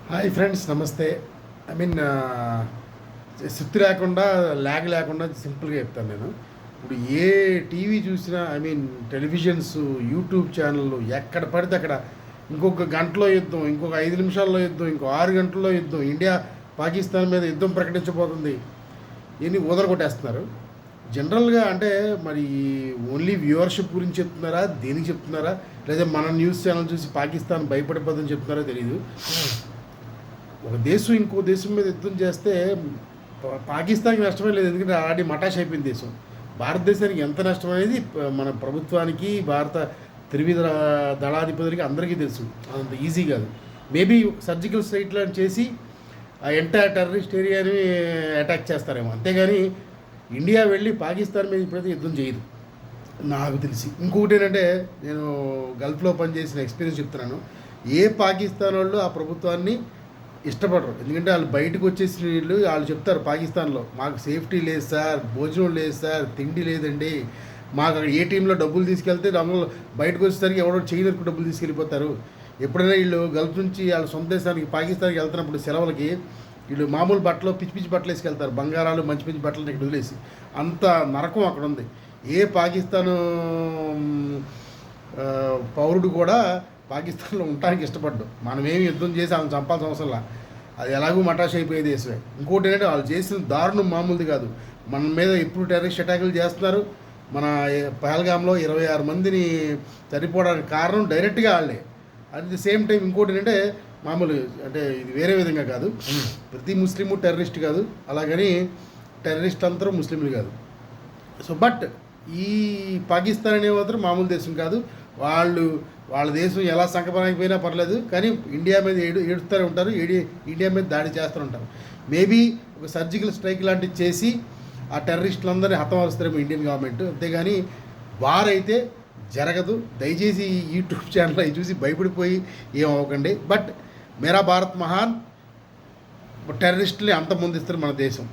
Hi friends, నమస్తే. I mean సుత్తి లేకుండా ల్యాగ్ లేకుండా సింపుల్గా చెప్తాను నేను. ఇప్పుడు ఏ టీవీ చూసినా, ఐ మీన్ టెలివిజన్స్, యూట్యూబ్ ఛానళ్ళు ఎక్కడ పడితే అక్కడ ఇంకొక గంటలో యుద్ధం, ఇంకొక 5 నిమిషాల్లో యుద్ధం, ఇంకో 6 గంటల్లో యుద్ధం, ఇండియా పాకిస్తాన్ మీద యుద్ధం ప్రకటించబోతుంది, ఇవన్నీ కొట్టేస్తున్నారు. జనరల్గా అంటే మరి ఓన్లీ వ్యూవర్షిప్ గురించి చెప్తున్నారా, దేనికి చెప్తున్నారా, లేదా మన న్యూస్ ఛానల్ చూసి పాకిస్తాన్ భయపడిపోతుందని చెప్తున్నారో తెలియదు. ఒక దేశం ఇంకో దేశం మీద యుద్ధం చేస్తే పాకిస్తాన్కి నష్టమే లేదు, ఎందుకంటే ఆల్రెడీ మటాష్ అయిపోయింది దేశం. భారతదేశానికి ఎంత నష్టం అనేది మన ప్రభుత్వానికి, భారత త్రివిధ దళాధిపతులకి అందరికీ తెలుసు. అంత ఈజీ కాదు. మేబీ సర్జికల్ స్ట్రైక్ లాంటి చేసి ఆ ఎంటైర్ టెర్రరిస్ట్ ఏరియాని అటాక్ చేస్తారేమో, అంతేగాని ఇండియా వెళ్ళి పాకిస్తాన్ మీద ఇప్పుడైతే యుద్ధం చేయదు నాకు తెలిసి. ఇంకొకటి ఏంటంటే, నేను గల్ఫ్లో పనిచేసిన ఎక్స్పీరియన్స్ చెప్తున్నాను. ఏ పాకిస్తాన్ వాళ్ళు ఆ ప్రభుత్వాన్ని ఇష్టపడరు, ఎందుకంటే వాళ్ళు బయటకు వచ్చేసిన వాళ్ళు చెప్తారు పాకిస్తాన్లో, మాకు సేఫ్టీ లేదు సార్, భోజనం లేదు సార్, తిండి లేదండి, మాకు అక్కడ ఏటీఎంలో డబ్బులు తీసుకెళ్తే డబ్బులు బయటకు వచ్చేసరికి ఎవరో చైనకు డబ్బులు తీసుకెళ్ళిపోతారు. ఎప్పుడైనా వీళ్ళు గల్ఫ్ నుంచి వాళ్ళ సొంత దేశానికి పాకిస్తాన్కి వెళ్తున్నప్పుడు సెలవులకి వీళ్ళు మామూలు బట్టలు, పిచ్చి పిచ్చి బట్టలు వేసుకెళ్తారు, బంగారాలు మంచి మంచి బట్టలు ఇక్కడ వదిలేసి. అంత నరకం అక్కడ ఉంది. ఏ పాకిస్తాను పౌరుడు కూడా పాకిస్తాన్లో ఉండడానికి ఇష్టపడ్డు. మనమేమి యుద్ధం చేసి వాళ్ళని చంపాల్సిన అవసరంలా, అది ఎలాగూ మటాష్ అయిపోయే దేశమే. ఇంకోటి ఏంటంటే, వాళ్ళు చేసిన దారుణం మామూలుది కాదు. మన మీద ఎప్పుడు టెర్రరిస్ట్ అటాకులు చేస్తున్నారు. మన పహల్గామ్లో 26 మందిని చనిపోవడానికి కారణం డైరెక్ట్గా వాళ్ళే. అట్ ది సేమ్ టైం ఇంకోటి ఏంటంటే, మామూలు అంటే ఇది వేరే విధంగా కాదు, ప్రతి ముస్లిము టెర్రరిస్ట్ కాదు, అలాగని టెర్రరిస్ట్ అందరూ ముస్లింలు కాదు. సో బట్ ఈ పాకిస్తాన్ అనే మాత్రం మామూలు దేశం కాదు. వాళ్ళ దేశం ఎలా సంకపనకపోయినా పర్లేదు, కానీ ఇండియా మీద ఏడుస్తూనే ఉంటారు, ఇండియా మీద దాడి చేస్తూ ఉంటారు. మేబీ ఒక సర్జికల్ స్ట్రైక్ లాంటివి చేసి ఆ టెర్రరిస్టులందరినీ హతమారుస్తారేమో ఇండియన్ గవర్నమెంట్, అంతేగాని వార్ అయితే జరగదు. దయచేసి ఈ యూట్యూబ్ ఛానల్ అవి చూసి భయపడిపోయి ఏమవ్వకండి. బట్ మేరా భారత్ మహాన్, టెర్రరిస్టుని అంతమొందిస్తారు మన దేశం.